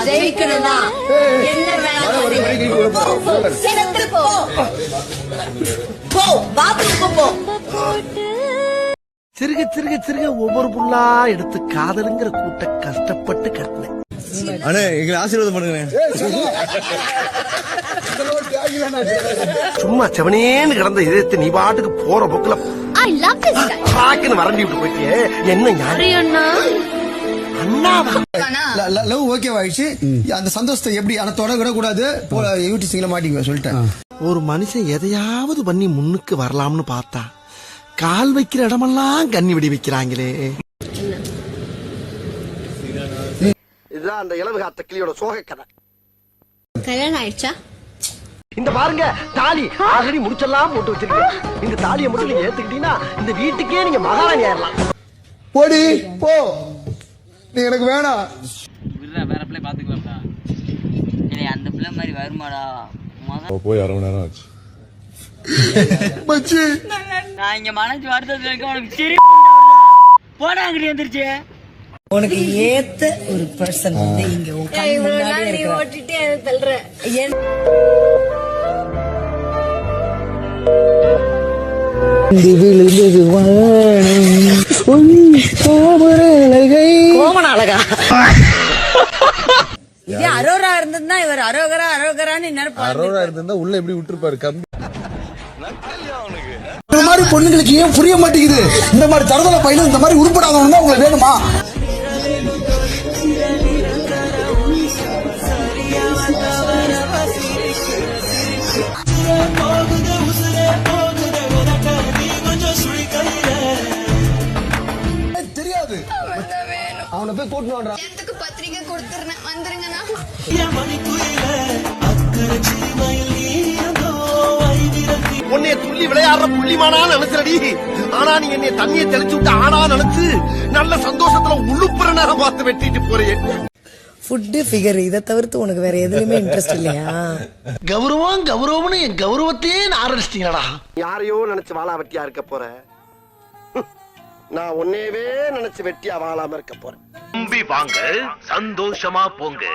ஜெயிக்கணும்னா என்ன வேணாலும் சிறுக சிறுக சிறுக ஒவ்வொரு புள்ளா எடுத்து காதலுங்கிற கூட்ட கஷ்டப்பட்டு கட்டினேன். அண்ணே எங்களை ஆசீர்வாதம் பண்ணுங்க. சும்மா செவனேன்னு கிடந்த இதயத்தை நீ பாட்டுக்கு போற போக்குல வரண்டி விட்டு போயிட்டியே. என்ன லவ் ஓகேவாயிடுச்சு. அந்த சந்தோஷத்தை எப்படி தொட விடக்கூடாது. யூடிசிங்கள மாட்டிக்குவேன் சொல்லிட்டேன். ஒரு மனுஷன் எதையாவது பண்ணி முன்னுக்கு வரலாம்னு பார்த்தா கால் வைக்கிற இடமெல்லாம் கண்ணி விடி வைக்கிறாங்களே. இதுதான் அந்த இளவு காத்த கிளியோட சோக கதை. கல்யாணம் ஆயிடுச்சா? இந்த பாருங்க தாலி ஆல்ரெடி முடிச்செல்லாம் போட்டு வச்சிருக்கேன். இந்த தாலியை மட்டும் நீங்க ஏத்துக்கிட்டீங்கன்னா இந்த வீட்டுக்கே நீங்க மகாராணி ஆயிரலாம். போடி போ, நீ எனக்கு வேணாம். வேற பிள்ளை பாத்துக்கலாம்டா. அந்த பிள்ளை மாதிரி வருமாடா? போய் 1/2 மணி நேரம் ஆச்சு. நான் இங்க மனசு வருத்தத்துல இருக்க. உனக்கு சரி போடா அங்கடி வந்துருச்சு. உனக்கு ஏத்த ஒரு பர்சன் வந்து இங்க ஓட்டிட்டே தள்ளுற. கோமன அழகா இதே அரோரா இருந்ததுன்னா இவர் அரோகரா அரோகரான்னு அரோரா இருந்தா உள்ள எப்படி விட்டுருப்பாரு கம்பி. இந்த மாதிரி பொண்ணுங்களுக்கு ஏன் புரிய மாட்டேங்குது? இந்த மாதிரி தரதல பையன் இந்த மாதிரி உருப்படாதவங்க தான் உங்களுக்கு வேணுமா? தெரியாது அவனை போய் கூட்டு வாடா. பத்திரிக்கை கொடுத்துறேன் வந்துருங்கண்ணா. உன்னைய துள்ளி விளையாடுற புள்ளிமானா நினைச்சடி. ஆனா நீ என்னைய தண்ணியை தெளிச்சு விட்டு ஆனா நினைச்சு நல்ல சந்தோஷத்துல உள்ளுப்புற நேரம் பார்த்து வெட்டிட்டு போறேன். ஃபுட்டு ஃபிகர் இதை தவிர்த்து உனக்கு வேற எதுலயுமே இன்ட்ரெஸ்ட் இல்லையா? கௌரவம் கௌரவம்னு என் கௌரவத்தையே ஆரம்பிச்சிட்டீங்களா? யாரையோ நினைச்சு வாழா வெட்டியா இருக்க போற. நான் உன்னையவே நினைச்சு வெட்டியா வாழாம இருக்க போறேன். வாங்க சந்தோஷமா போங்க.